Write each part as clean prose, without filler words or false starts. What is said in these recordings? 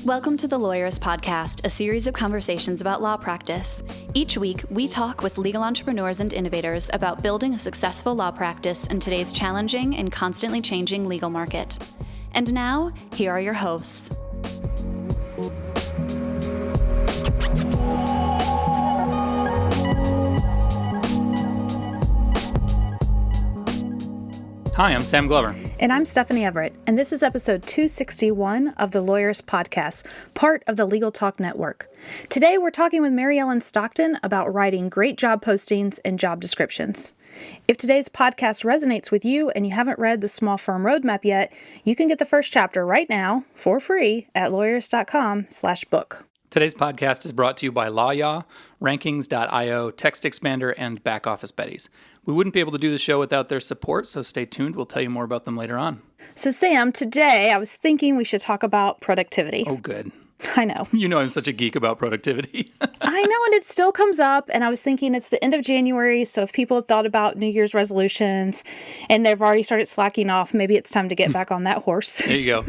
Welcome to the Lawyers Podcast, a series of conversations about law practice. Each week, we talk with legal entrepreneurs and innovators about building a successful law practice in today's challenging and constantly changing legal market. And now, here are your hosts. Hi, I'm Sam Glover. And I'm Stephanie Everett, and this is episode 261 of the Lawyers Podcast, part of the Legal Talk Network. Today, we're talking with Maryellen Stockton about writing great job postings and job descriptions. If today's podcast resonates with you and you haven't read the Small Firm Roadmap yet, you can get the first chapter right now for free at lawyers.com/book. Today's podcast is brought to you by LawYaw, Rankings.io, Text Expander, and Back Office Betties. We wouldn't be able to do the show without their support, so stay tuned. We'll tell you more about them later on. So, Sam, today I was thinking we should talk about productivity. Oh, good. I know. You know I'm such a geek about productivity. I know, and it still comes up, and I was thinking it's the end of January, so if people have thought about New Year's resolutions and they've already started slacking off, maybe it's time to get back on that horse. There you go.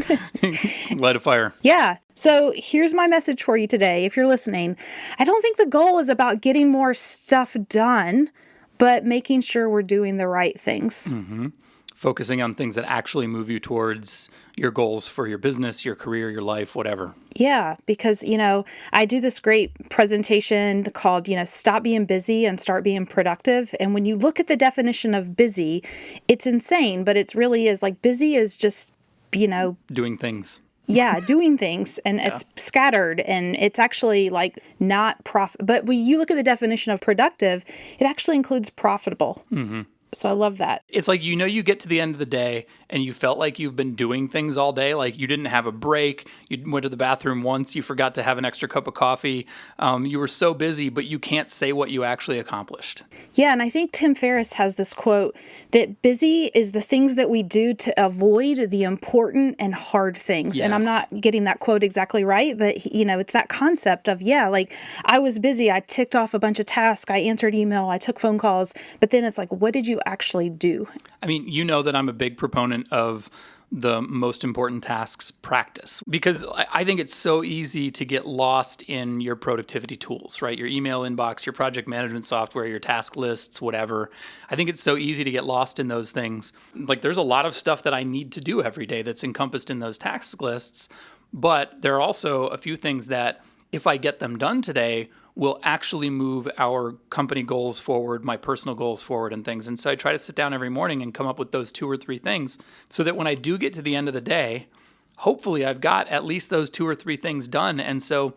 Light a fire. Yeah. So here's my message for you today. If you're listening, I don't think the goal is about getting more stuff done, but making sure we're doing the right things. Mm-hmm. Focusing on things that actually move you towards your goals for your business, your career, your life, whatever. Yeah, because, I do this great presentation called, Stop Being Busy and Start Being Productive. And when you look at the definition of busy, it's insane, but it really is like busy is just, doing things. Yeah, doing things, and it's scattered, and it's actually like not profit. But when you look at the definition of productive, it actually includes profitable. Mm-hmm. So I love that. It's like, you get to the end of the day and you felt like you've been doing things all day. Like you didn't have a break. You went to the bathroom once. You forgot to have an extra cup of coffee. You were so busy, but you can't say what you actually accomplished. Yeah, and I think Tim Ferriss has this quote that busy is the things that we do to avoid the important and hard things. Yes. And I'm not getting that quote exactly right, but it's that concept of, like I was busy. I ticked off a bunch of tasks. I answered email. I took phone calls. But then it's like, what did you actually do? I mean, you know that I'm a big proponent of the most important tasks practice, because I think it's so easy to get lost in your productivity tools, right? Your email inbox, your project management software, your task lists, whatever. I think it's so easy to get lost in those things. Like there's a lot of stuff that I need to do every day that's encompassed in those task lists, but there are also a few things that if I get them done today, will actually move our company goals forward, my personal goals forward and things. And so I try to sit down every morning and come up with those 2 or 3 things so that when I do get to the end of the day, hopefully I've got at least those 2 or 3 things done. And so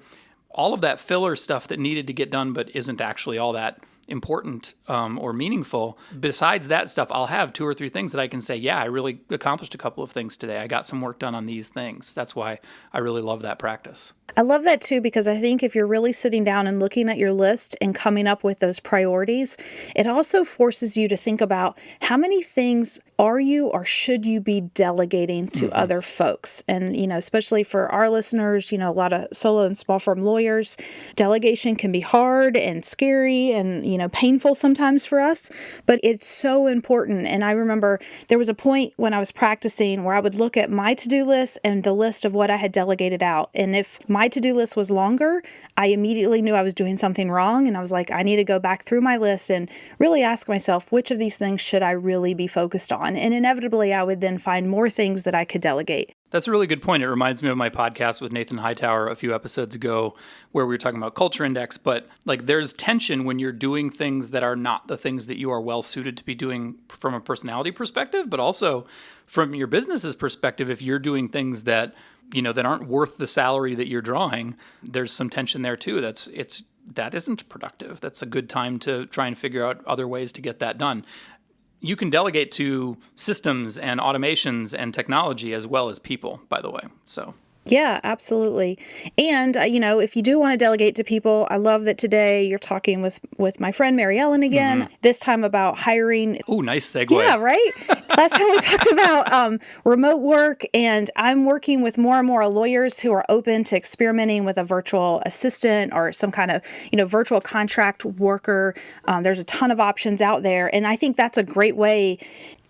all of that filler stuff that needed to get done but isn't actually all that important or meaningful, besides that stuff, I'll have 2 or 3 things that I can say, yeah, I really accomplished a couple of things today. I got some work done on these things. That's why I really love that practice. I love that too, because I think if you're really sitting down and looking at your list and coming up with those priorities, it also forces you to think about how many things are you or should you be delegating to other folks? And, especially for our listeners, a lot of solo and small firm lawyers, delegation can be hard and scary and, painful sometimes for us, but it's so important. And I remember there was a point when I was practicing where I would look at my to-do list and the list of what I had delegated out. And if my to-do list was longer, I immediately knew I was doing something wrong. And I was like, I need to go back through my list and really ask myself, which of these things should I really be focused on? And inevitably, I would then find more things that I could delegate. That's a really good point. It reminds me of my podcast with Nathan Hightower a few episodes ago where we were talking about culture index, but like there's tension when you're doing things that are not the things that you are well suited to be doing from a personality perspective, but also from your business's perspective. If you're doing things that, that aren't worth the salary that you're drawing, there's some tension there too. That isn't productive. That's a good time to try and figure out other ways to get that done. You can delegate to systems and automations and technology as well as people, by the way. So Yeah, absolutely. And, if you do want to delegate to people, I love that today you're talking with my friend Maryellen again, this time about hiring. Oh, nice segue. Yeah, right? Last time we talked about remote work, and I'm working with more and more lawyers who are open to experimenting with a virtual assistant or some kind of, virtual contract worker. There's a ton of options out there. And I think that's a great way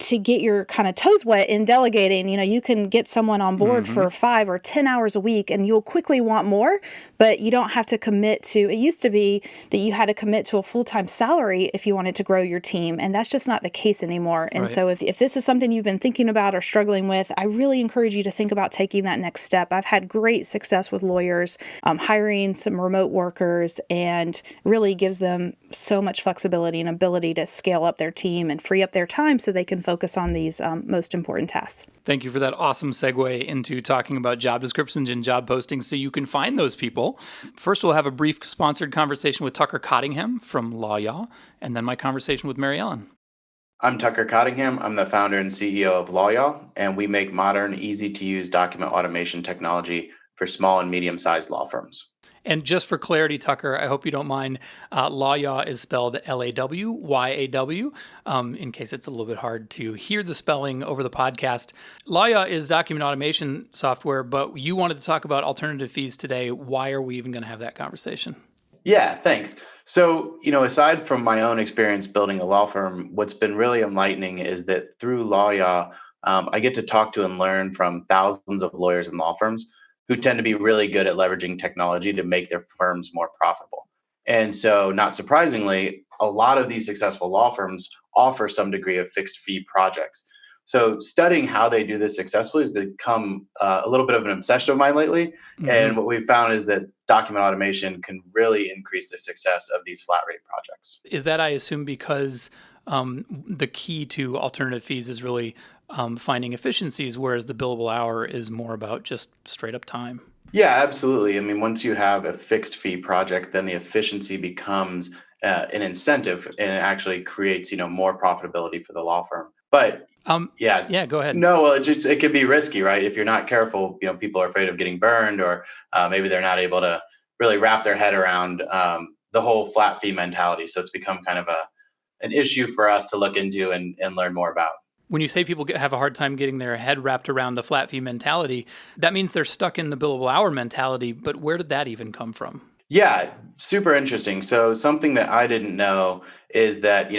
to get your kind of toes wet in delegating. You can get someone on board for 5 or 10 hours a week, and you'll quickly want more, but you don't have to commit to, it used to be that you had to commit to a full-time salary if you wanted to grow your team, and that's just not the case anymore. And Right. so if this is something you've been thinking about or struggling with, I really encourage you to think about taking that next step. I've had great success with lawyers hiring some remote workers, and really gives them so much flexibility and ability to scale up their team and free up their time so they can focus on these most important tasks. Thank you for that awesome segue into talking about job descriptions and job postings so you can find those people. First, we'll have a brief sponsored conversation with Tucker Cottingham from LawYaw, and then my conversation with Maryellen. I'm Tucker Cottingham. I'm the founder and CEO of LawYaw, and we make modern, easy-to-use document automation technology for small and medium-sized law firms. And just for clarity, Tucker, I hope you don't mind, LawYaw is spelled Lawyaw, in case it's a little bit hard to hear the spelling over the podcast. LawYaw is document automation software, but you wanted to talk about alternative fees today. Why are we even going to have that conversation? Yeah, thanks. So, aside from my own experience building a law firm, what's been really enlightening is that through LawYaw, I get to talk to and learn from thousands of lawyers and law firms who tend to be really good at leveraging technology to make their firms more profitable. And so, not surprisingly, a lot of these successful law firms offer some degree of fixed fee projects. So, studying how they do this successfully has become a little bit of an obsession of mine lately. Mm-hmm. And what we've found is that document automation can really increase the success of these flat rate projects. Is that, I assume, because the key to alternative fees is really finding efficiencies, whereas the billable hour is more about just straight up time? Yeah, absolutely. I mean, once you have a fixed fee project, then the efficiency becomes an incentive, and it actually creates, more profitability for the law firm. But yeah, go ahead. No, well, it can be risky, right? If you're not careful, people are afraid of getting burned, or maybe they're not able to really wrap their head around the whole flat fee mentality. So it's become kind of an issue for us to look into and learn more about. When you say people have a hard time getting their head wrapped around the flat fee mentality, that means they're stuck in the billable hour mentality. But where did that even come from? Yeah, super interesting. So something that I didn't know is that,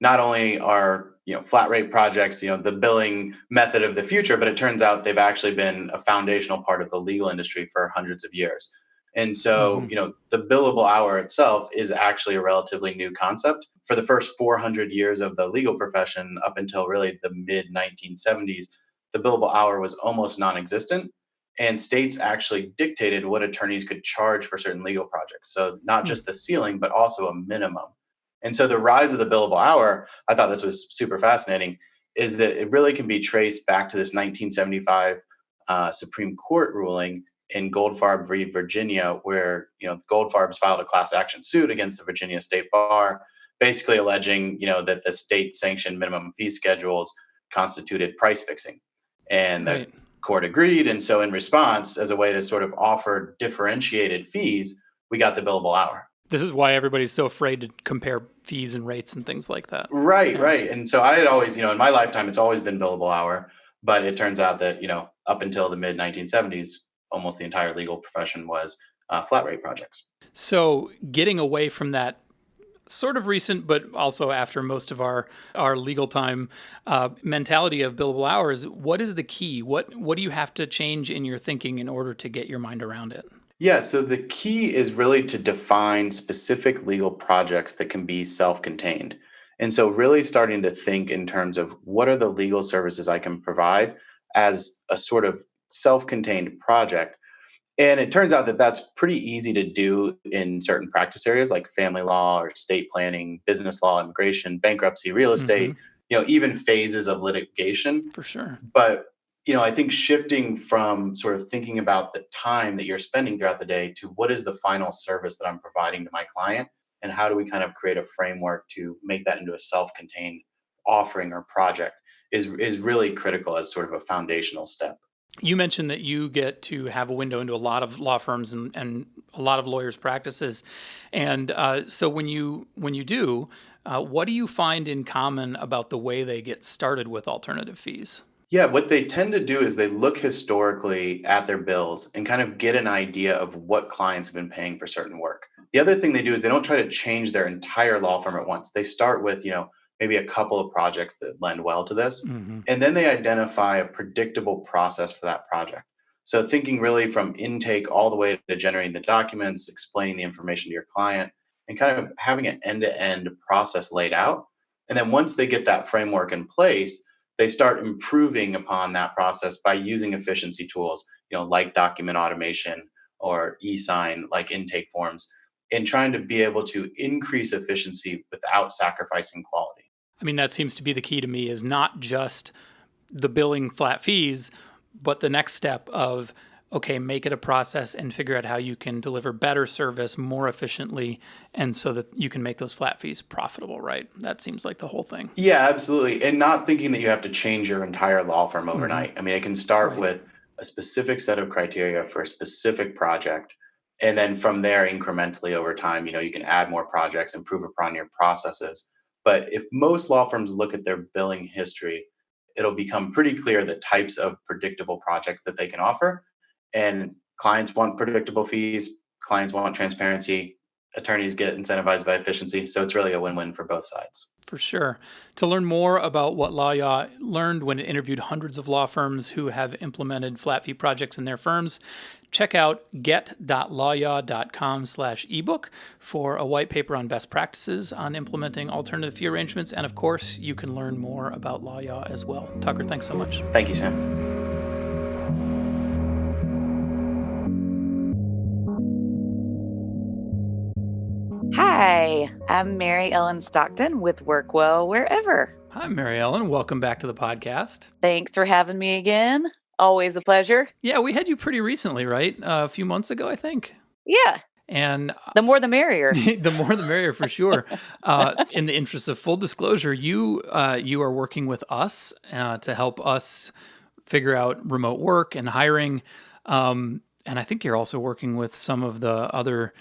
not only are flat rate projects, the billing method of the future, but it turns out they've actually been a foundational part of the legal industry for hundreds of years. And so, the billable hour itself is actually a relatively new concept. For the first 400 years of the legal profession, up until really the mid 1970s, the billable hour was almost non-existent. And states actually dictated what attorneys could charge for certain legal projects. So not just the ceiling, but also a minimum. And so the rise of the billable hour, I thought this was super fascinating, is that it really can be traced back to this 1975 Supreme Court ruling in Goldfarb v. Virginia, where Goldfarb's filed a class action suit against the Virginia State Bar, basically alleging that the state-sanctioned minimum fee schedules constituted price fixing, and the court agreed. And so, in response, as a way to sort of offer differentiated fees, we got the billable hour. This is why everybody's so afraid to compare fees and rates and things like that. Right, yeah. Right. And so I had always, in my lifetime, it's always been billable hour. But it turns out that, up until the mid 1970s, almost the entire legal profession was flat rate projects. So getting away from that sort of recent, but also after most of our legal time mentality of billable hours, what is the key? What do you have to change in your thinking in order to get your mind around it? Yeah, so the key is really to define specific legal projects that can be self-contained. And so really starting to think in terms of what are the legal services I can provide as a sort of self-contained project. And it turns out that that's pretty easy to do in certain practice areas like family law or estate planning, business law, immigration, bankruptcy, real estate, even phases of litigation. For sure. But I think shifting from sort of thinking about the time that you're spending throughout the day to what is the final service that I'm providing to my client, and how do we kind of create a framework to make that into a self-contained offering or project is really critical as sort of a foundational step. You mentioned that you get to have a window into a lot of law firms and a lot of lawyers' practices. And so when you do, what do you find in common about the way they get started with alternative fees? Yeah, what they tend to do is they look historically at their bills and kind of get an idea of what clients have been paying for certain work. The other thing they do is they don't try to change their entire law firm at once. They start with, maybe a couple of projects that lend well to this. Hmm. And then they identify a predictable process for that project. So thinking really from intake all the way to generating the documents, explaining the information to your client, and kind of having an end-to-end process laid out. And then once they get that framework in place, they start improving upon that process by using efficiency tools, like document automation or e-sign, like intake forms, and trying to be able to increase efficiency without sacrificing quality. I mean, that seems to be the key to me, is not just the billing flat fees, but the next step of, okay, make it a process and figure out how you can deliver better service more efficiently, and so that you can make those flat fees profitable, right? That seems like the whole thing. Yeah, absolutely. And not thinking that you have to change your entire law firm Hmm. overnight. I mean, it can start Right. with a specific set of criteria for a specific project. And then from there, incrementally over time, you can add more projects, improve upon your processes. But if most law firms look at their billing history, it'll become pretty clear the types of predictable projects that they can offer. And clients want predictable fees, clients want transparency, attorneys get incentivized by efficiency. So it's really a win win for both sides. For sure. To learn more about what LawYaw learned when it interviewed hundreds of law firms who have implemented flat fee projects in their firms, check out get.lawyaw.com/ebook for a white paper on best practices on implementing alternative fee arrangements. And of course, you can learn more about LawYaw as well. Tucker, thanks so much. Thank you, Sam. Hi, I'm Maryellen Stockton with Work Well Wherever. Hi, Maryellen. Welcome back to the podcast. Thanks for having me again. Always a pleasure. Yeah, we had you pretty recently, right? A few months ago, I think. Yeah, And the more the merrier. the more the merrier, for sure. In the interest of full disclosure, you are working with us to help us figure out remote work and hiring. And I think you're also working with some of the other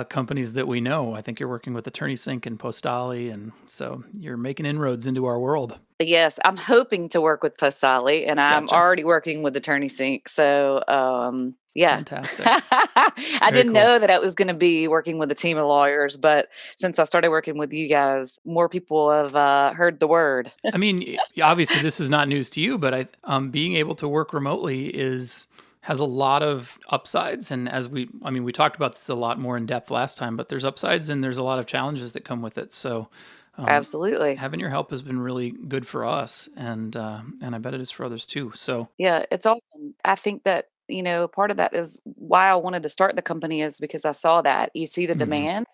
companies that we know. I think you're working with Attorney Sync and Postali, and so you're making inroads into our world. Yes, I'm hoping to work with Postali, and I'm Gotcha. already working with Attorney Sync. So, yeah. Fantastic. I Very didn't cool. know that I was going to be working with a team of lawyers, but since I started working with you guys, more people have heard the word. I mean, obviously, this is not news to you, but being able to work remotely has a lot of upsides. And we talked about this a lot more in depth last time, but there's upsides and there's a lot of challenges that come with it. So Absolutely. having your help has been really good for us, and I bet it is for others too. So Yeah, it's awesome. I think that, part of that is why I wanted to start the company is because I saw that you see the mhm, demand.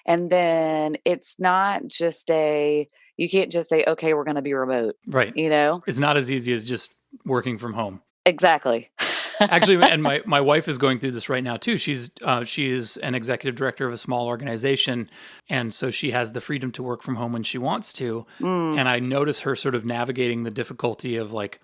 And then it's not just you can't just say, okay, we're going to be remote, right, you know? it's not as easy as just working from home. Exactly. Actually, and my wife is going through this right now too. She is an executive director of a small organization, and so she has the freedom to work from home when she wants to. Mm, And I notice her sort of navigating the difficulty of, like,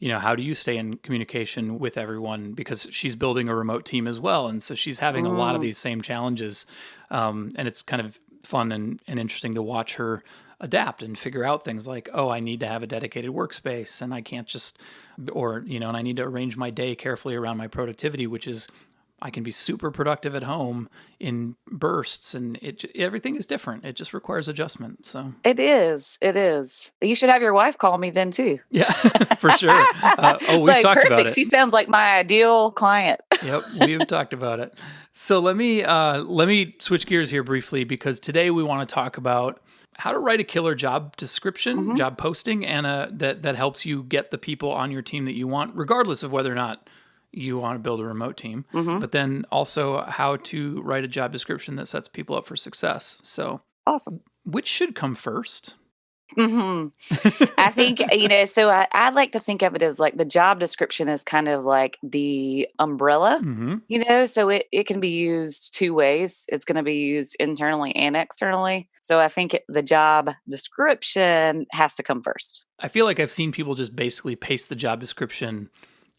how do you stay in communication with everyone, because she's building a remote team as well, and so she's having a lot of mm. these same challenges. And it's kind of fun and interesting to watch her adapt and figure out things like, oh, I need to have a dedicated workspace, and I can't just, and I need to arrange my day carefully around my productivity, which is, I can be super productive at home in bursts, and everything is different. It just requires adjustment. So It is. It is. You should have your wife call me then too. yeah, for sure. It's We've like talked about perfect. it. She sounds like my ideal client. Yep, we've talked about it. So let me switch gears here briefly, because today we want to talk about how to write a killer job description, Hmm. job posting, and that helps you get the people on your team that you want, regardless of whether or not you want to build a remote team. Hmm. But then also how to write a job description that sets people up for success. So Awesome. which should come first? Hmm. I think, so I like to think of it as like the job description is kind of like the umbrella, Hmm. so it can be used two ways. It's going to be used internally and externally. So I think the job description has to come first. I feel like I've seen people just basically paste the job description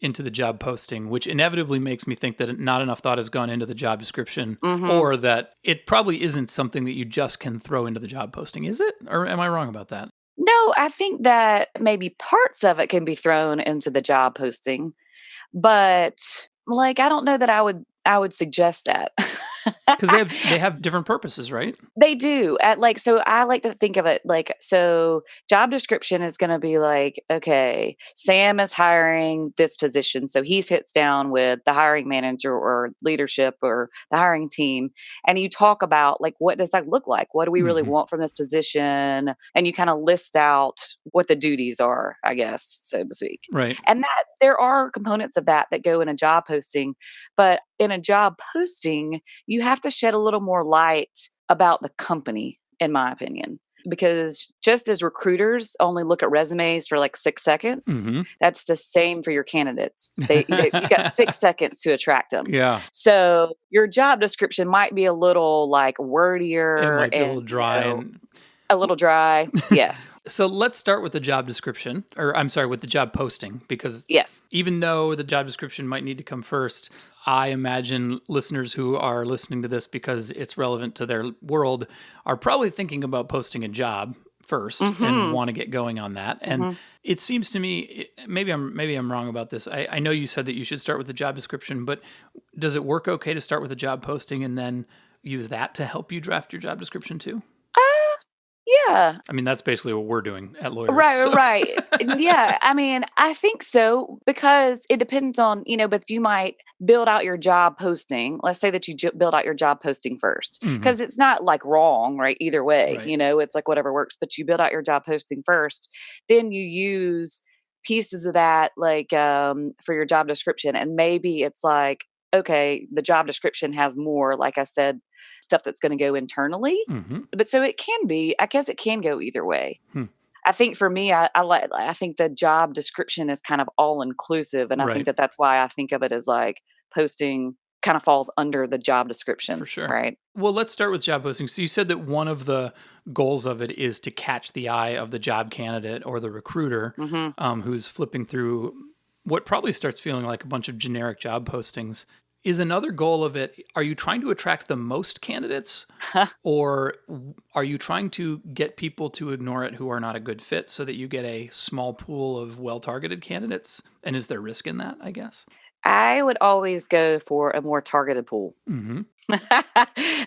into the job posting, which inevitably makes me think that not enough thought has gone into the job description, Hmm. or that it probably isn't something that you just can throw into the job posting. Is it? Or am I wrong about that? No, I think that maybe parts of it can be thrown into the job posting, but like I don't know that I would suggest that. Because they have different purposes, right? They do. So I like to think of it like, so job description is going to be like, okay, Sam is hiring this position. So he sits down with the hiring manager or leadership or the hiring team, and you talk about like, what does that look like? What do we really Hmm. want from this position? And you kind of list out what the duties are, I guess, so to speak. Right. And that there are components of that that go in a job posting, but in a job posting, you have to shed a little more light about the company, in my opinion. Because just as recruiters only look at resumes for like 6 seconds, Hmm. that's the same for your candidates. You got 6 seconds to attract them. Yeah. So your job description might be a little like It wordier might be a and little dry and a little dry. Yes. so let's start with the job description, or I'm sorry, with the job posting, because Yes. even though the job description might need to come first, I imagine listeners who are listening to this because it's relevant to their world are probably thinking about posting a job first and Mm-hmm. want to get going on that. And Mm-hmm. it seems to me, maybe I'm wrong about this. I know you said that you should start with the job description, but does it work okay to start with a job posting and then use that to help you draft your job description too? Yeah. I mean, that's basically what we're doing at Lawyers. Right, So. right. And yeah, I mean, I think so because it depends on, but you might build out your job posting. Let's say that you build out your job posting first Mhm. because it's not like wrong, right? Either way, Right. it's like whatever works, but you build out your job posting first. Then you use pieces of that like for your job description. And maybe it's like, okay, the job description has more, like I said, stuff that's going to go internally. Mhm. But so it can be, I guess it can go either way. Hmm. I think for me, I think the job description is kind of all inclusive, and I think Right. that that's why I think of it as like posting kind of falls under the job description, For sure. right? Well, let's start with job posting. So you said that one of the goals of it is to catch the eye of the job candidate or the recruiter Hmm. who's flipping through what probably starts feeling like a bunch of generic job postings. Is another goal of it, are you trying to attract the most candidates, or are you trying to get people to ignore it who are not a good fit so that you get a small pool of well-targeted candidates? And is there risk in that, I guess? I would always go for a more targeted pool. Hmm.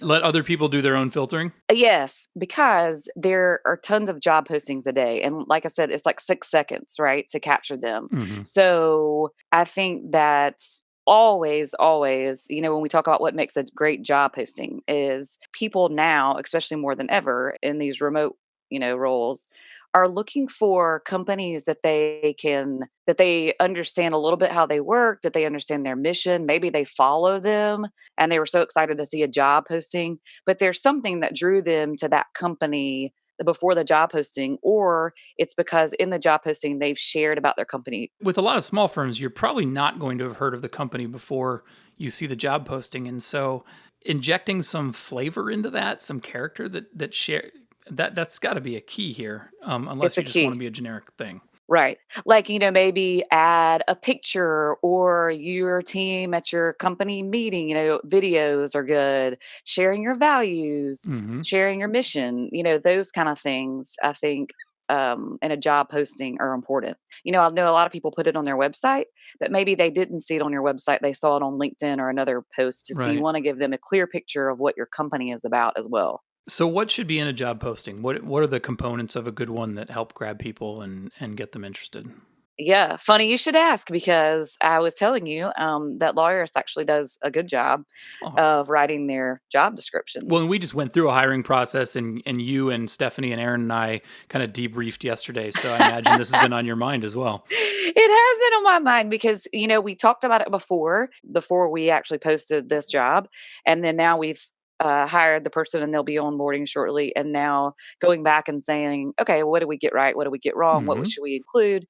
Let other people do their own filtering? Yes, because there are tons of job postings a day. And like I said, it's like 6 seconds, right, to capture them. Hmm. So I think that always, when we talk about what makes a great job posting is people now, especially more than ever in these remote, roles, are looking for companies that they understand a little bit how they work, that they understand their mission, maybe they follow them and they were so excited to see a job posting, but there's something that drew them to that company before the job posting, or it's because in the job posting they've shared about their company. With a lot of small firms, you're probably not going to have heard of the company before you see the job posting. And so injecting some flavor into that, some character that share that's got to be a key here, unless It's a you just want to key. be a generic thing. Right. Like, maybe add a picture or your team at your company meeting, videos are good. Sharing your values, Hmm. sharing your mission, those kind of things, I think, in a job posting are important. I know a lot of people put it on their website, but maybe they didn't see it on your website. They saw it on LinkedIn or another post. So you Right. want to give them a clear picture of what your company is about as well. So what should be in a job posting? What are the components of a good one that help grab people and get them interested? Yeah, funny you should ask because I was telling you that Lawyers actually does a good job Oh, of writing their job well, descriptions. and we just went through a hiring process, and you and Stephanie and Aaron and I kind of debriefed yesterday. So I imagine this has been on your mind as well. It has been on my mind because we talked about it before we actually posted this job, and then now we've hired the person and they'll be onboarding shortly. And now going back and saying, okay, what did we get right? What did we get wrong? Hmm. Should we include?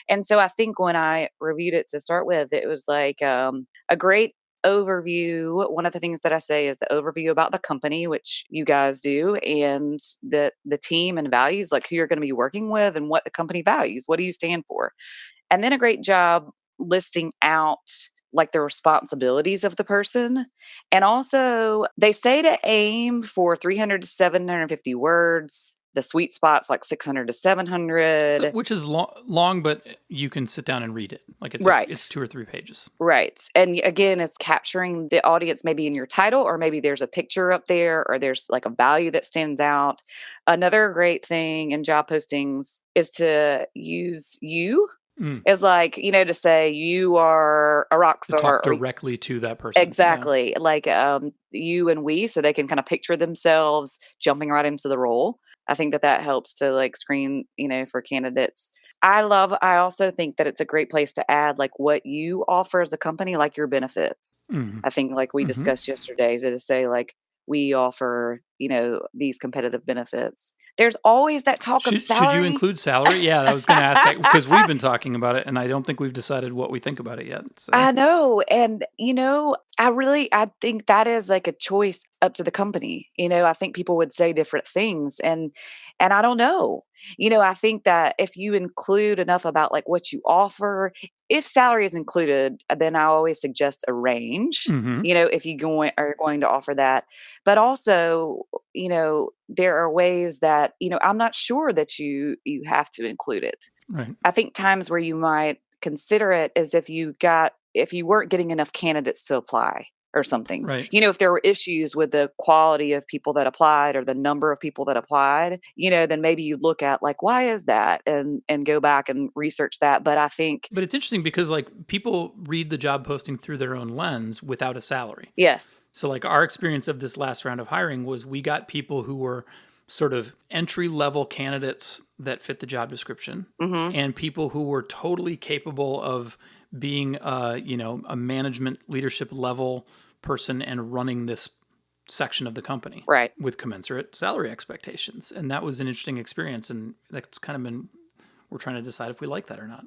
And so I think when I reviewed it to start with, it was like a great overview. One of the things that I say is the overview about the company, which you guys do, and the team and values, like who you're going to be working with and what the company values. What do you stand for? And then a great job listing out like the responsibilities of the person. And also, they say to aim for 300 to 750 words. The sweet spot's like 600 to 700. Which is long, but you can sit down and read it. Like it's Right. it's 2 or 3 pages. Right. And again, it's capturing the audience maybe in your title, or maybe there's a picture up there, or there's like a value that stands out. Another great thing in job postings is to use you Mm. as like, to say you are a rock To talk star. directly to that person. Yeah. Exactly. Like you and we, so they can kind of picture themselves jumping right into the role. I think that helps to like screen, for candidates. I also think that it's a great place to add like what you offer as a company, like your benefits. Mhm. I think like we Mhm. discussed yesterday to say like we offer, these competitive benefits. There's always that talk of Should salary. you include salary? Yeah, I was going to ask that because we've been talking about it, and I don't think we've decided what we think about it yet. So. I know. And, I think that is like a choice up to the company. I think people would say different things and I don't know. I think that if you include enough about like what you offer, if salary is included, then I always suggest a range, Mhm. if are going to offer that. But also, there are ways that, I'm not sure that you have to include it. Right. I think times where you might consider it is if you weren't getting enough candidates to apply or something. Right. If there were issues with the quality of people that applied or the number of people that applied, then maybe you look at like, why is that? And go back and research that. But I think But it's interesting because like people read the job posting through their own lens without a salary. yes. So like our experience of this last round of hiring was we got people who were sort of entry level candidates that fit the job description Mhm. and people who were totally capable of being a management leadership level person and running this section of the company Right. with commensurate salary expectations. And that was an interesting experience. And that's kind of been, we're trying to decide if we like that or not.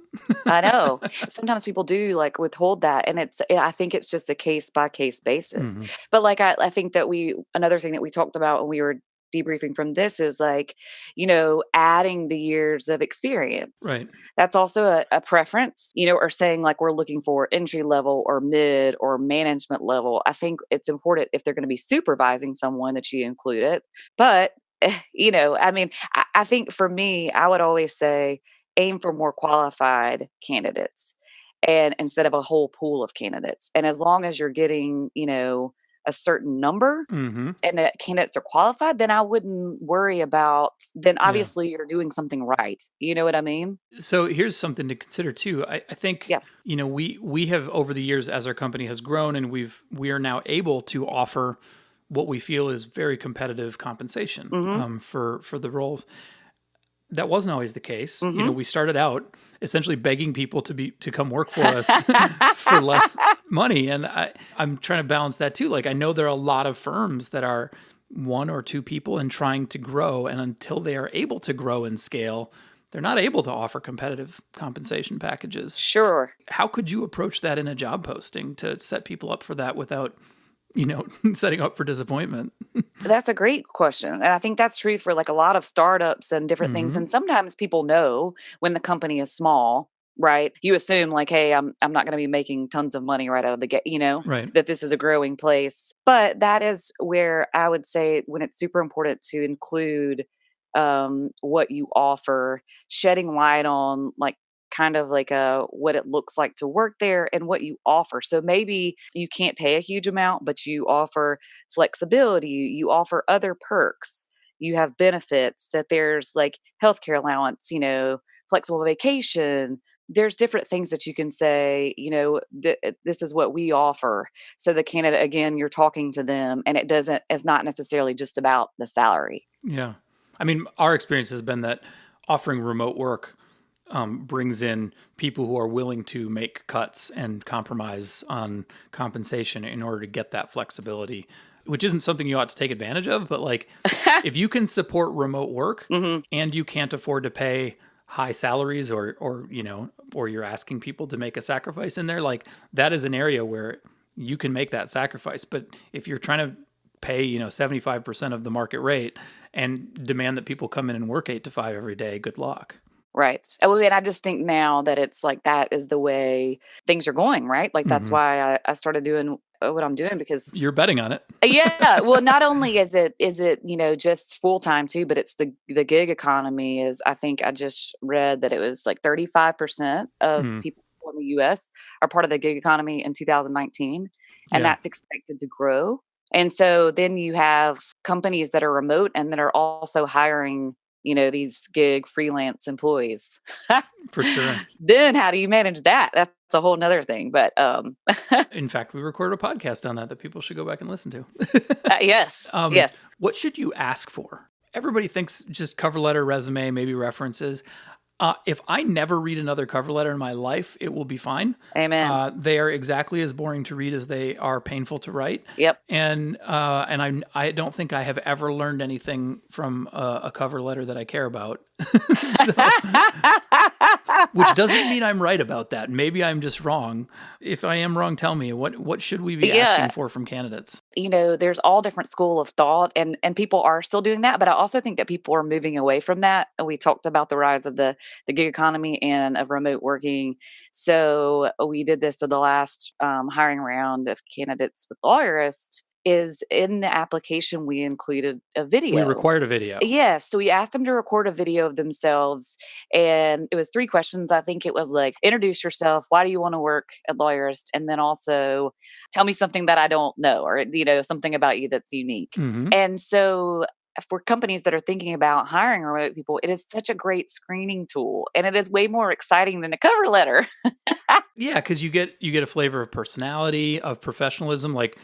I know. Sometimes people do like withhold that, and I think it's just a case by case basis. Mhm. But like I think that another thing that we talked about when we were debriefing from this is like, adding the years of experience. Right. That's also a preference, or saying like we're looking for entry level or mid or management level. I think it's important if they're going to be supervising someone that you include it. But I mean, I think for me, I would always say aim for more qualified candidates and instead of a whole pool of candidates. And as long as you're getting, a certain number Mhm. and that candidates are qualified, then I wouldn't worry about, then Yeah. obviously you're doing something right. You know what I mean? So here's something to consider too. I think Yeah. we have over the years as our company has grown and we are now able to offer what we feel is very competitive compensation Mhm. for the roles. That wasn't always the case. Mhm. We started out essentially begging people to come work for us for less money, and I'm trying to balance that too. Like I know there are a lot of firms that are 1 or 2 people and trying to grow, and until they are able to grow and scale, they're not able to offer competitive compensation packages. Sure. How could you approach that in a job posting to set people up for that without, setting up for disappointment? That's a great question. And I think that's true for like a lot of startups and different things. Mhm. And sometimes people know when the company is small, right? You assume like, hey, I'm not going to be making tons of money right out of the gate, Right. that this is a growing place. But that is where I would say when it's super important to include what you offer, shedding light on like kind of like what it looks like to work there and what you offer. So maybe you can't pay a huge amount, but you offer flexibility, you offer other perks, you have benefits, that there's like healthcare allowance, flexible vacation. There's different things that you can say, this is what we offer. So the candidate, again, you're talking to them and it's not necessarily just about the salary. Yeah. I mean, our experience has been that offering remote work brings in people who are willing to make cuts and compromise on compensation in order to get that flexibility, which isn't something you ought to take advantage of. But like, if you can support remote work Mhm. and you can't afford to pay high salaries or you're asking people to make a sacrifice in there, like that is an area where you can make that sacrifice. But if you're trying to pay, 75% of the market rate and demand that people come in and work 8 to 5 every day, good luck. Right. And I just think now that it's like that is the way things are going, right? Like that's Mhm. why I started doing what I'm doing because You're betting on it. yeah, well, not only is it, just full-time too, but it's the gig economy is I think I just read that it was like 35% of Mm, people in the US are part of the gig economy in 2019, and yeah, that's expected to grow. And so then you have companies that are remote and that are also hiring, these gig freelance employees. for sure. Then how do you manage that? That's a whole nother thing. But In fact, we recorded a podcast on that people should go back and listen to. yes, yes. What should you ask for? Everybody thinks just cover letter, resume, maybe references. If I never read another cover letter in my life, it will be fine. Amen. They are exactly as boring to read as they are painful to write. Yep. And I don't think I have ever learned anything from a cover letter that I care about. So, which doesn't mean I'm right about that. Maybe I'm just wrong. If I am wrong, tell me what should we be Yeah. asking for from candidates? There's all different school of thought and people are still doing that, but I also think that people are moving away from that. And we talked about the rise of the gig economy and of remote working. So we did this with the last hiring round of candidates with Lawyerist is in the application we included a We video. required a video. Yes. So we asked them to record a video of themselves. And it was 3 questions. I think it was like, introduce yourself. Why do you want to work at Lawyerist? And then also tell me something that I don't know or, something about you that's unique. Hmm. And so for companies that are thinking about hiring remote people, it is such a great screening tool and it is way more exciting than a cover letter. Yeah, because you get a flavor of personality, of professionalism. Like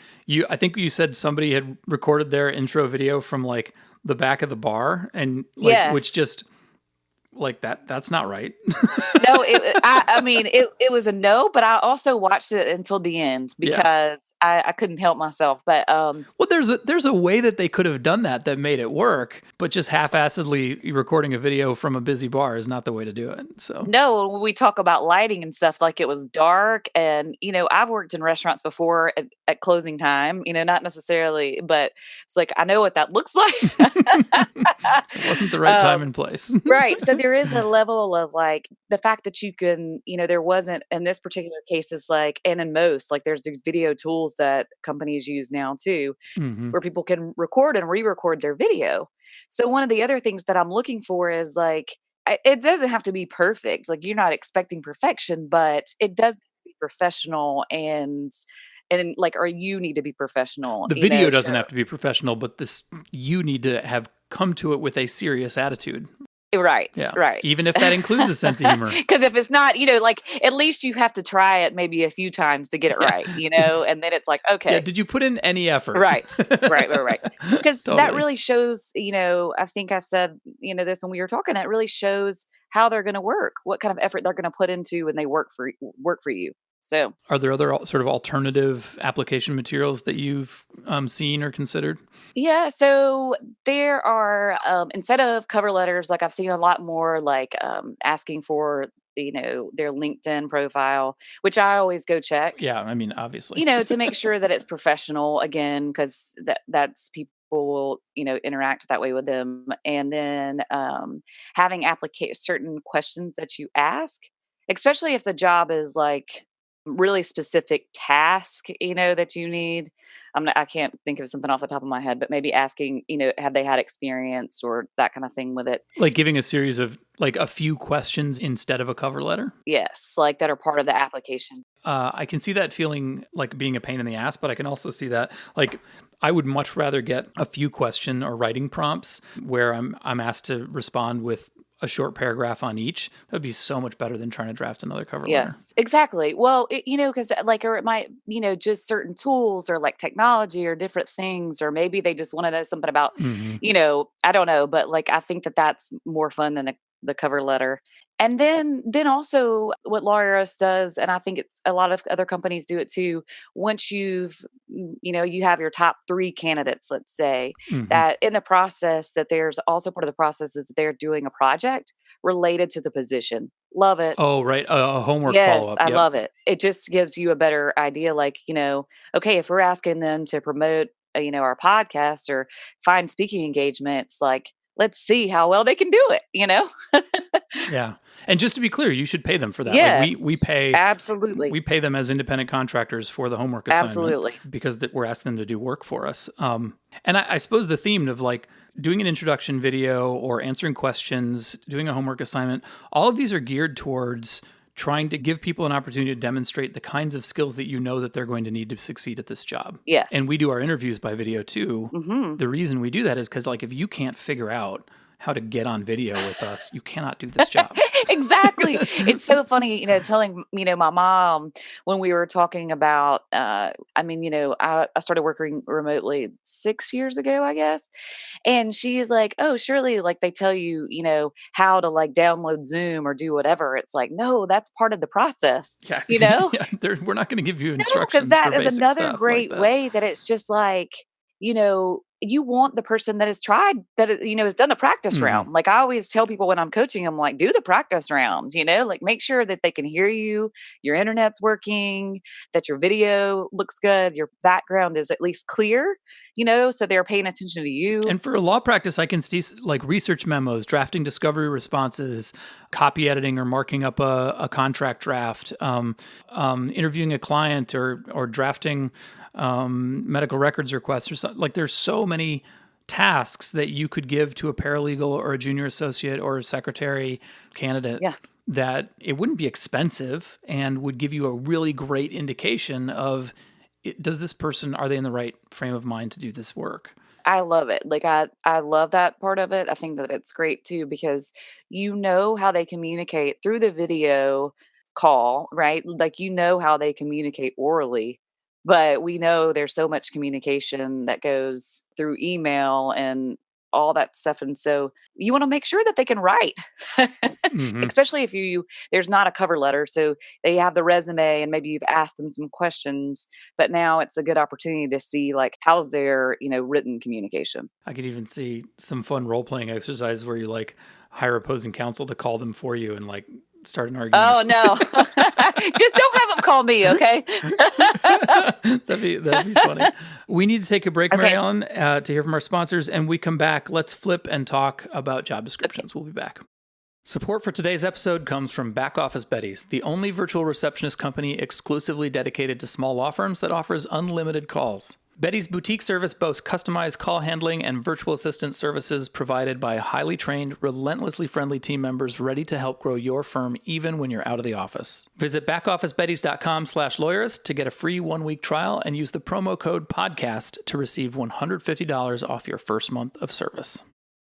I think you said somebody had recorded their intro video from like the back of the bar, and like which Yes. just like that's not right. No, I mean, it was a no, but I also watched it until the end Yeah. because I couldn't help myself. But Well, there's a way that they could have done that made it work, but just half-assedly recording a video from a busy bar is not the way to do it. So no, when we talk about lighting and stuff, like it was dark, and I've worked in restaurants before at closing time. Not necessarily, but it's like I know what that looks like. it wasn't the right time and place. Right. So there is a level of like the fact that you can, there wasn't in this particular case is like, and in most, like there's these video tools that companies use now too, Hmm. where people can record and re-record their video. So one of the other things that I'm looking for is like, it doesn't have to be perfect. Like you're not expecting perfection, but it does need to be professional and like, or you need to be professional. The video doesn't Sure. have to be professional, but you need to have come to it with a serious attitude. Right, Yeah. right. Even if that includes a sense of humor. Because if it's not, like at least you have to try it maybe a few times to get it Yeah. right, and then it's like, okay. Yeah, did you put in any effort? Right. Right. Because that Totally. really shows, I think I said, this when we were talking, that really shows how they're going to work, what kind of effort they're going to put into when they work for you. So, Are there other sort of alternative application materials that you've seen or considered? yeah, so there are instead of cover letters, like I've seen a lot more like asking for, their LinkedIn profile, which I always go check. Yeah, I mean, obviously. To make sure that it's professional again, because that's people will, interact that way with them. And then having certain questions that you ask, especially if the job is like really specific task, that you need. I can't think of something off the top of my head, but maybe asking, have they had experience or that kind of thing with it? Like giving a series of like a few questions instead of a cover letter? Yes, like that are part of the application. I can see that feeling like being a pain in the ass, but I can also see that like I would much rather get a few question or writing prompts where I'm asked to respond with a short paragraph on each. That would be so much better than trying to draft another cover letter. Yes, exactly. Well, because like, or it might, just certain tools or like technology or different things, or maybe they just want to know something about, Hmm. I don't know, but like, I think that that's more fun than the cover letter. And then also what Lawyerist does, and I think it's a lot of other companies do it too. Once you have your top 3 candidates, let's say, Hmm. that in the process that there's also part of the process is they're doing a project related to the position. Love it. Oh, right. A homework Yes, follow-up. I Yep. love it. It just gives you a better idea, like, okay, if we're asking them to promote, our podcast or find speaking engagements, like, let's see how well they can do it. Yeah. And just to be clear, you should pay them for that. Yes, We pay absolutely. we pay them as independent contractors for the homework assignment Absolutely. because we're asking them to do work for us. And I suppose the theme of like doing an introduction video or answering questions, doing a homework assignment, all of these are geared towards trying to give people an opportunity to demonstrate the kinds of skills that you know that they're going to need to succeed at this job. Yes. And we do our interviews by video too. Mm-hmm. The reason we do that is because like if you can't figure out how to get on video with us, you cannot do this job. Exactly. It's so funny, telling, my mom when we were talking about, I started working remotely 6 years ago, I guess. And she's like, oh, surely like they tell you, how to like download Zoom or do whatever. It's like, no, that's part of the process, Yeah, we're not going to give you No, because instructions that for is basic another stuff great like that. way that it's just like, you want the person that has tried that, has done the practice round. Like I always tell people when I'm coaching them, like, do the practice round, like make sure that they can hear you, your internet's working, that your video looks good, your background is at least clear, so they're paying attention to you. And for law practice, I can see like research memos, drafting discovery responses, copy editing or marking up a contract draft, interviewing a client or drafting medical records requests or something. Like there's so many tasks that you could give to a paralegal or a junior associate or a secretary candidate that it wouldn't be expensive and would give you a really great indication of does this person, are they in the right frame of mind to do this work? I love it. Like I love that part of it. I think that it's great too because how they communicate through the video call, right? Like how they communicate orally. But we know there's so much communication that goes through email and all that stuff. And so you want to make sure that they can write, especially if there's not a cover letter. So they have the resume and maybe you've asked them some questions, but now it's a good opportunity to see like, how's their, written communication. I could even see some fun role-playing exercises where you like hire opposing counsel to call them for you and like start an argument. Oh no. Just don't have them call me, okay? That'd be funny. We need to take a break, Okay. Maryellen, to hear from our sponsors. And we come back, let's flip and talk about job descriptions. We'll be back. Support for today's episode comes from Back Office Betties, the only virtual receptionist company exclusively dedicated to small law firms that offers unlimited calls. Betty's boutique service boasts customized call handling and virtual assistant services provided by highly trained, relentlessly friendly team members ready to help grow your firm even when you're out of the office. Visit backofficebetties.com/lawyerist to get a free 1-week trial and use the promo code podcast to receive $150 off your first month of service.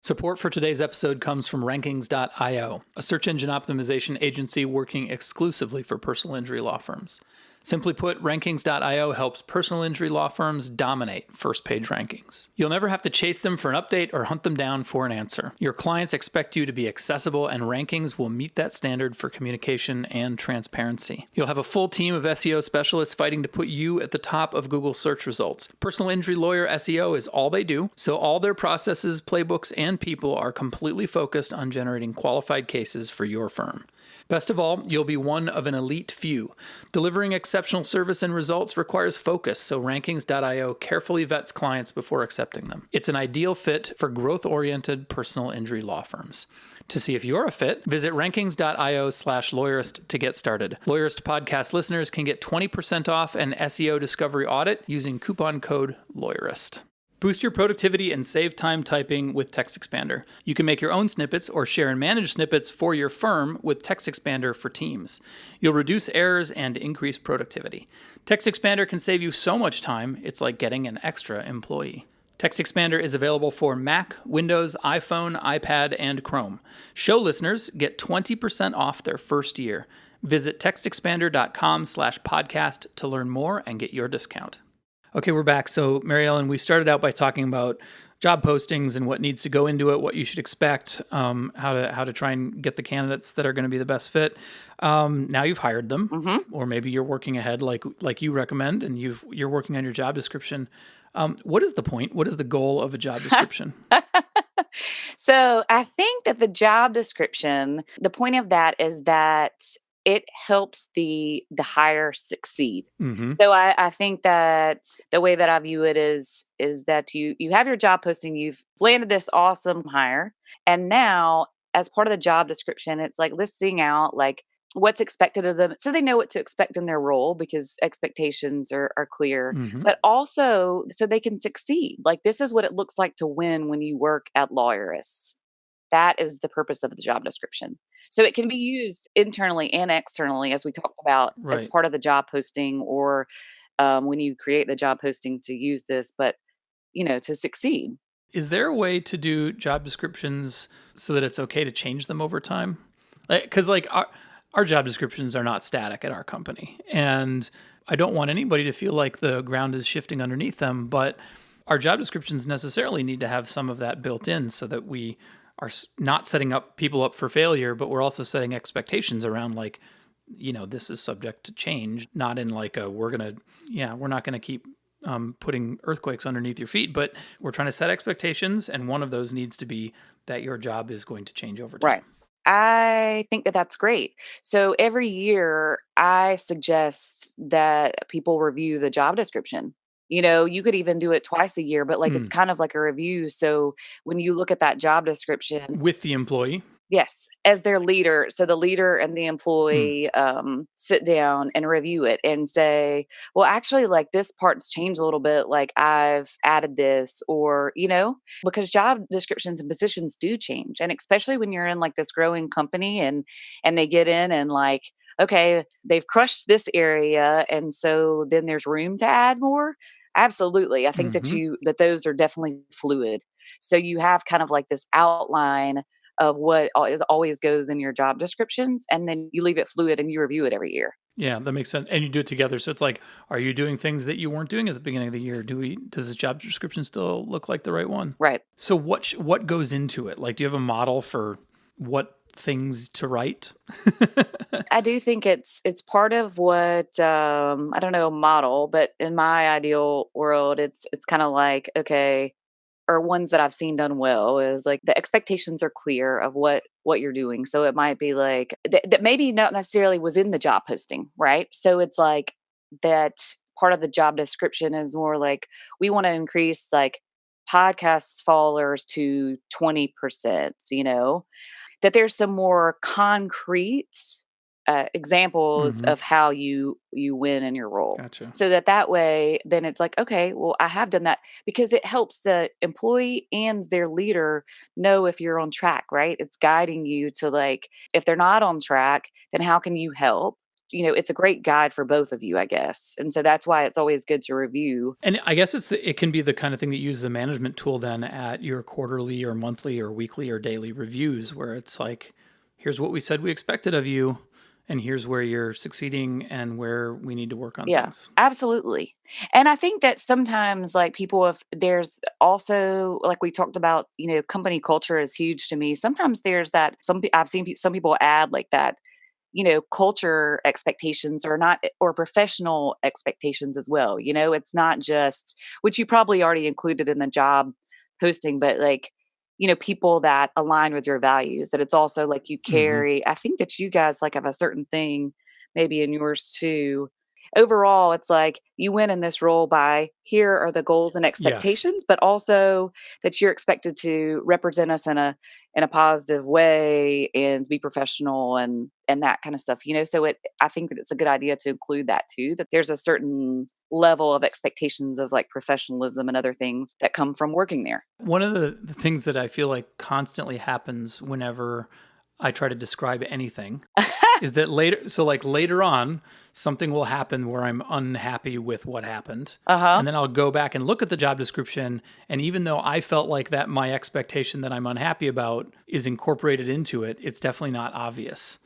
Support for today's episode comes from Rankings.io, a search engine optimization agency working exclusively for personal injury law firms. Simply put, Rankings.io helps personal injury law firms dominate first-page rankings. You'll never have to chase them for an update or hunt them down for an answer. Your clients expect you to be accessible, and Rankings will meet that standard for communication and transparency. You'll have a full team of SEO specialists fighting to put you at the top of Google search results. Personal injury lawyer SEO is all they do, so all their processes, playbooks, and people are completely focused on generating qualified cases for your firm. Best of all, you'll be one of an elite few. Delivering exceptional service and results requires focus, so Rankings.io carefully vets clients before accepting them. It's an ideal fit for growth-oriented personal injury law firms. To see if you're a fit, visit rankings.io/lawyerist to get started. Lawyerist podcast listeners can get 20% off an SEO discovery audit using coupon code lawyerist. Boost your productivity and save time typing with TextExpander. You can make your own snippets or share and manage snippets for your firm with TextExpander for Teams. You'll reduce errors and increase productivity. TextExpander can save you so much time, it's like getting an extra employee. TextExpander is available for Mac, Windows, iPhone, iPad, and Chrome. Show listeners get 20% off their first year. Visit textexpander.com/podcast to learn more and get your discount. Okay, we're back. So, Maryellen, we started out by talking about job postings and what needs to go into it, what you should expect, how to try and get the candidates that are going to be the best fit. Now you've hired them, or maybe you're working ahead like you recommend, and you're working on your job description. What is the point? What is the goal of a job description? So I think that the job description, the point of that is that it helps the hire succeed. So I think that the way that I view it is that you have your job posting, you've landed this awesome hire, and now as part of the job description, it's like listing out like what's expected of them so they know what to expect in their role because expectations are clear, Hmm. but also so they can succeed. Like, this is what it looks like to win when you work at Lawyerists. That is the purpose of the job description. So it can be used internally and externally, as we talked about, as Right. part of the job posting or when you create the job posting to use this, but to succeed. Is there a way to do job descriptions so that it's okay to change them over time? Because like our job descriptions are not static at our company, and I don't want anybody to feel like the ground is shifting underneath them. But our job descriptions necessarily need to have some of that built in, so that we are not setting up people up for failure, but we're also setting expectations around like, this is subject to change, not in like a we're not gonna keep putting earthquakes underneath your feet, but we're trying to set expectations, and one of those needs to be that your job is going to change over time. Right. I think that that's great. So every year, I suggest that people review the job description. You could even do it twice a year, but like it's Mm. kind of like a review. So when you look at that job description, With the employee. yes, as their leader. So the leader and the Mm. employee sit down and review it and say, well, actually, like this part's changed a little bit. Like I've added this, or, because job descriptions and positions do change. And especially when you're in like this growing company and they get in and like, okay, they've crushed this area. And so then there's room to add more. Absolutely. I think that Hmm. those are definitely fluid. So you have kind of like this outline of what is always goes in your job descriptions, and then you leave it fluid and you review it every year. Yeah, that makes sense. And you do it together. So it's like, are you doing things that you weren't doing at the beginning of the year? Does this job description still look like the right one? Right. So what goes into it? Like, do you have a model for what things to write? I do think it's part of what I don't know model, but in my ideal world, it's kind of like, okay, or ones that I've seen done well is like the expectations are clear of what you're doing. So it might be like that maybe not necessarily was in the job posting, right? So it's like that part of the job description is more like we want to increase like podcast followers to 20%, that there's some more concrete examples Hmm. of how you win in your role, Gotcha. so that way then it's like, okay, well, I have done that, because it helps the employee and their leader know if you're on track, right? It's guiding you to like, if they're not on track, then how can you help? It's a great guide for both of you, I guess, and so that's why it's always good to review. And I guess it can be the kind of thing that you use as a management tool then at your quarterly or monthly or weekly or daily reviews, where it's like, here's what we said we expected of you, and here's where you're succeeding and where we need to work on Yeah, things. absolutely. And I think that sometimes, like, people, if there's also, like we talked about, company culture is huge to me. Sometimes there's that, I've seen some people add like that, culture expectations or not, or professional expectations as well. It's not just, which you probably already included in the job posting, but like, people that align with your values, that it's also like you Hmm. carry. I think that you guys like have a certain thing maybe in yours too. Overall, it's like you win in this role by here are the goals and Yes. expectations, but also that you're expected to represent us in a positive way and be professional and that kind of stuff. So I think that it's a good idea to include that too, that there's a certain level of expectations of like professionalism and other things that come from working there. One of the things that I feel like constantly happens whenever I try to describe anything is that later on, something will happen where I'm unhappy with what happened. Uh-huh. And then I'll go back and look at the job description. And even though I felt like that my expectation that I'm unhappy about is incorporated into it, it's definitely not obvious.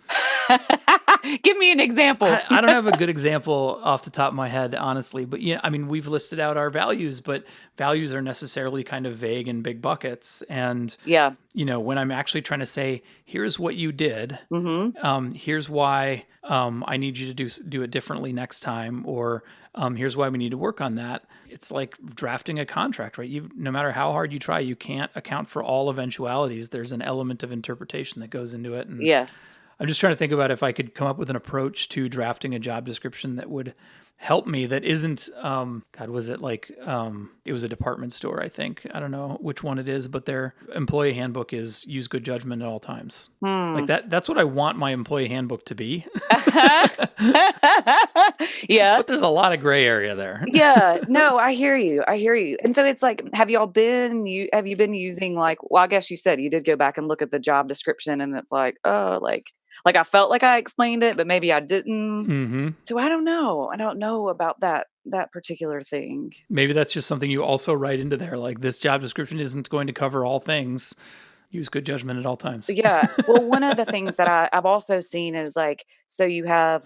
Give me an example. I don't have a good example off the top of my head, honestly, but I mean, we've listed out our values, but values are necessarily kind of vague in big buckets. And, Yeah. when I'm actually trying to say, here's what you did, Mhm. here's why I need you to do it differently next time, or here's why we need to work on that. It's like drafting a contract, right? No matter how hard you try, you can't account for all eventualities. There's an element of interpretation that goes into it. And Yes. I'm just trying to think about if I could come up with an approach to drafting a job description that would help me that isn't, God, was it like, it was a department store, I think. I don't know which one it is, but their employee handbook is use good judgment at all times. Like that's what I want my employee handbook to be. Yeah. But there's a lot of gray area there. Yeah. No, I hear you. I hear you. And so it's like, have you been using like, well, I guess you said you did go back and look at the job description and it's like, oh, like I felt like I explained it, but maybe I didn't. Mm-hmm. So I don't know. I don't know about that particular thing. Maybe that's just something you also write into there. Like this job description isn't going to cover all things. Use good judgment at all times. Yeah. Well, one of the things that I've also seen is like, so you have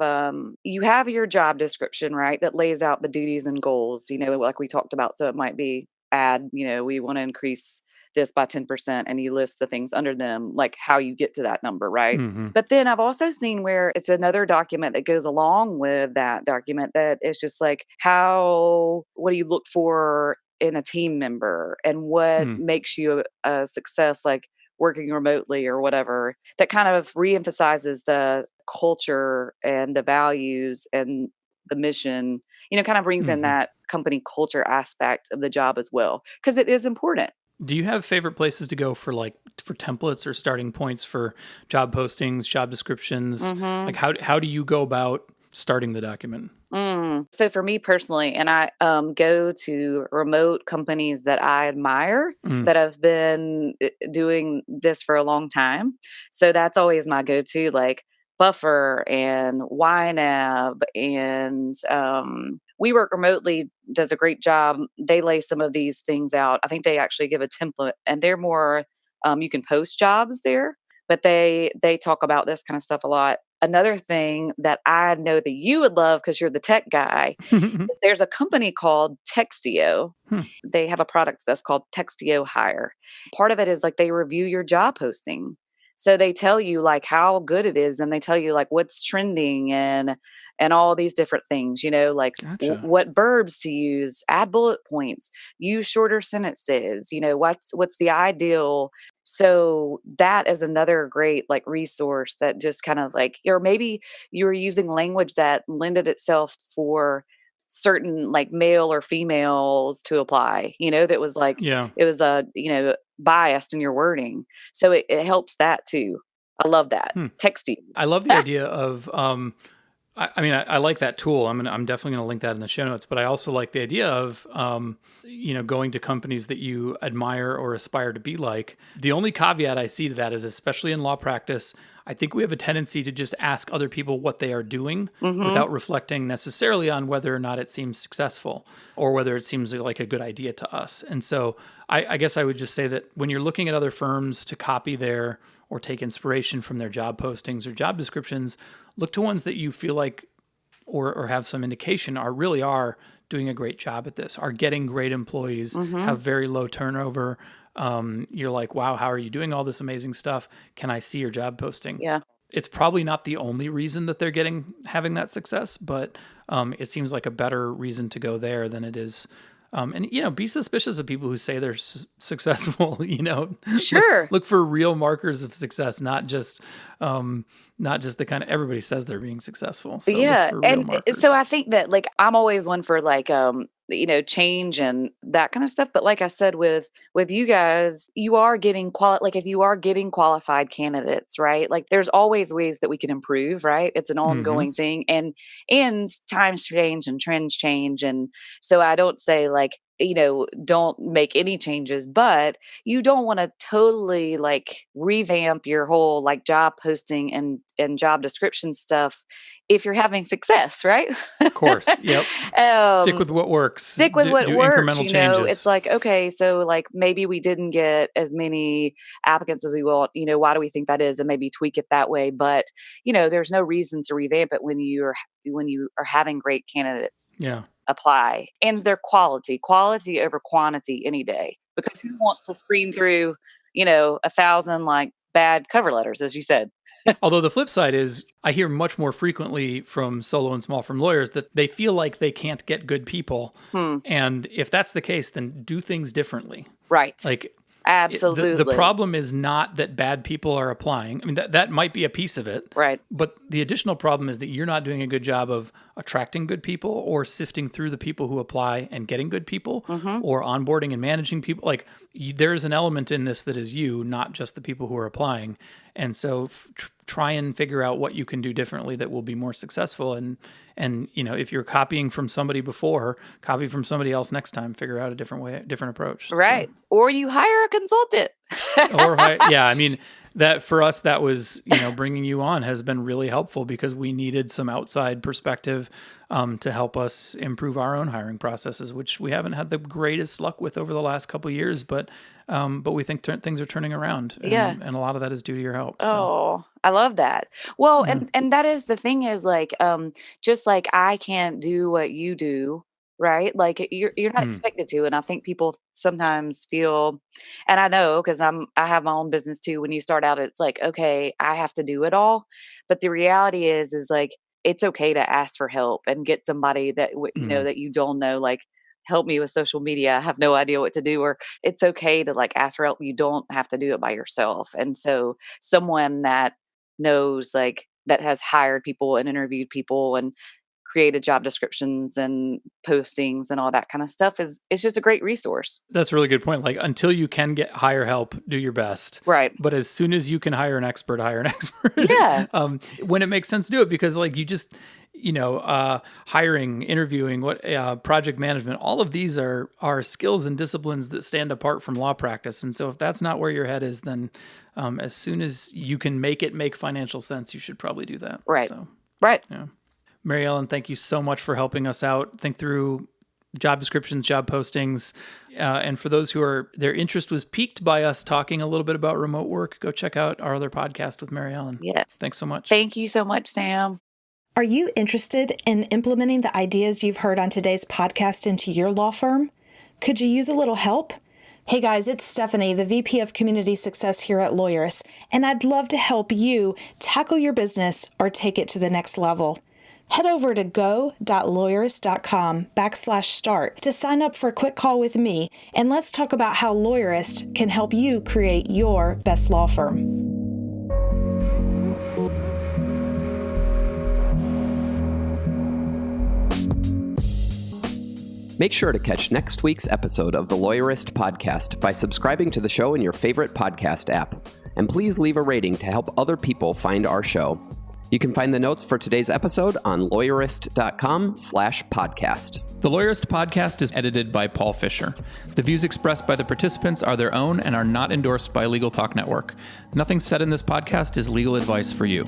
your job description, right? That lays out the duties and goals, like we talked about. So it might be we want to increase this by 10%, and you list the things under them, like how you get to that number, right? Mm-hmm. But then I've also seen where it's another document that goes along with that document that is just like what do you look for in a team member and what makes you a success, like working remotely or whatever, that kind of reemphasizes the culture and the values and the mission, kind of brings in that company culture aspect of the job as well, because it is important. Do you have favorite places to go for templates or starting points for job postings, job descriptions? Mm-hmm. Like how do you go about starting the document? So for me personally, and I go to remote companies that I admire that have been doing this for a long time. So that's always my go-to, like Buffer and YNAB and We Work Remotely does a great job. They lay some of these things out. I think they actually give a template, and they're more, you can post jobs there, but they talk about this kind of stuff a lot. Another thing that I know that you would love because you're the tech guy, is there's a company called Textio. They have a product that's called Textio Hire. Part of it is like they review your job posting. So they tell you like how good it is, and they tell you like what's trending and all these different things, like Gotcha. what verbs to use, add bullet points, use shorter sentences, what's the ideal. So that is another great like resource that just kind of like, or maybe you were using language that lended itself for certain like male or females to apply, that was like, Yeah. it was biased in your wording. So it helps that too. I love that. Texting. I love the idea of, I like that tool. I'm definitely going to link that in the show notes, but I also like the idea of, going to companies that you admire or aspire to be like. The only caveat I see to that is, especially in law practice, I think we have a tendency to just ask other people what they are doing without reflecting necessarily on whether or not it seems successful or whether it seems like a good idea to us. And so I guess I would just say that when you're looking at other firms to copy their or take inspiration from their job postings or job descriptions, look to ones that you feel like or have some indication are doing a great job at this, are getting great employees, have very low turnover. You're like, wow, how are you doing all this amazing stuff? Can I see your job posting? Yeah. It's probably not the only reason that they're having that success, but it seems like a better reason to go there than it is. And be suspicious of people who say they're successful. Sure. Look for real markers of success, not just the kind of everybody says they're being successful. So Yeah. look for real And markers. so I think that like I'm always one for like change and that kind of stuff. But like I said, with you guys, you are getting if you are getting qualified candidates, right? Like there's always ways that we can improve, right? It's an ongoing thing, and times change and trends change. And so I don't say like, don't make any changes, but you don't want to totally like revamp your whole like job posting and job description stuff if you're having success, right? Of course. Yep. Stick with what works. Stick with what do works. incremental changes. It's like, okay, so like maybe we didn't get as many applicants as we want. Why do we think that is? And maybe tweak it that way. But there's no reason to revamp it when you are having great candidates. Yeah. Apply, and their quality over quantity any day, because who wants to screen through 1,000 like bad cover letters, as you said. Although the flip side is I hear much more frequently from solo and small firm lawyers that they feel like they can't get good people. And if that's the case, then do things differently. Right. Like Absolutely. The problem is not that bad people are applying. I mean, that might be a piece of it. Right. But the additional problem is that you're not doing a good job of attracting good people or sifting through the people who apply and getting good people or onboarding and managing people. Like there's an element in this that is you, not just the people who are applying. And so try and figure out what you can do differently that will be more successful. And if you're copying from somebody before, copy from somebody else next time, figure out a different way, different approach. Right. So. Or you hire a consultant. I mean, that for us, that was, bringing you on has been really helpful because we needed some outside perspective to help us improve our own hiring processes, which we haven't had the greatest luck with over the last couple of years, but we think things are turning around. And a lot of that is due to your help. So. Oh, I love that. Well, and that is the thing is like, just like I can't do what you do, right? Like you're not expected to. And I think people sometimes feel, and I know, cause I have my own business too. When you start out, it's like, okay, I have to do it all. But the reality is like, it's okay to ask for help and get somebody that, that you don't know, like, help me with social media. I have no idea what to do. Or it's okay to like ask for help. You don't have to do it by yourself. And so someone that knows like that has hired people and interviewed people and created job descriptions and postings and all that kind of stuff it's just a great resource. That's a really good point. Like until you can hire help, do your best. Right. But as soon as you can hire an expert, hire an expert. Yeah. When it makes sense, do it because like you just, hiring, interviewing, project management, all of these are skills and disciplines that stand apart from law practice. And so if that's not where your head is, then as soon as you can make it make financial sense, you should probably do that. Right. So, right. Yeah. Maryellen, thank you so much for helping us out. Think through job descriptions, job postings. And for those who their interest was piqued by us talking a little bit about remote work, go check out our other podcast with Maryellen. Yeah. Thanks so much. Thank you so much, Sam. Are you interested in implementing the ideas you've heard on today's podcast into your law firm? Could you use a little help? Hey guys, it's Stephanie, the VP of Community Success here at Lawyerist, and I'd love to help you tackle your business or take it to the next level. Head over to go.lawyerist.com/start to sign up for a quick call with me, and let's talk about how Lawyerist can help you create your best law firm. Make sure to catch next week's episode of the Lawyerist podcast by subscribing to the show in your favorite podcast app. And please leave a rating to help other people find our show. You can find the notes for today's episode on lawyerist.com/podcast. The Lawyerist podcast is edited by Paul Fisher. The views expressed by the participants are their own and are not endorsed by Legal Talk Network. Nothing said in this podcast is legal advice for you.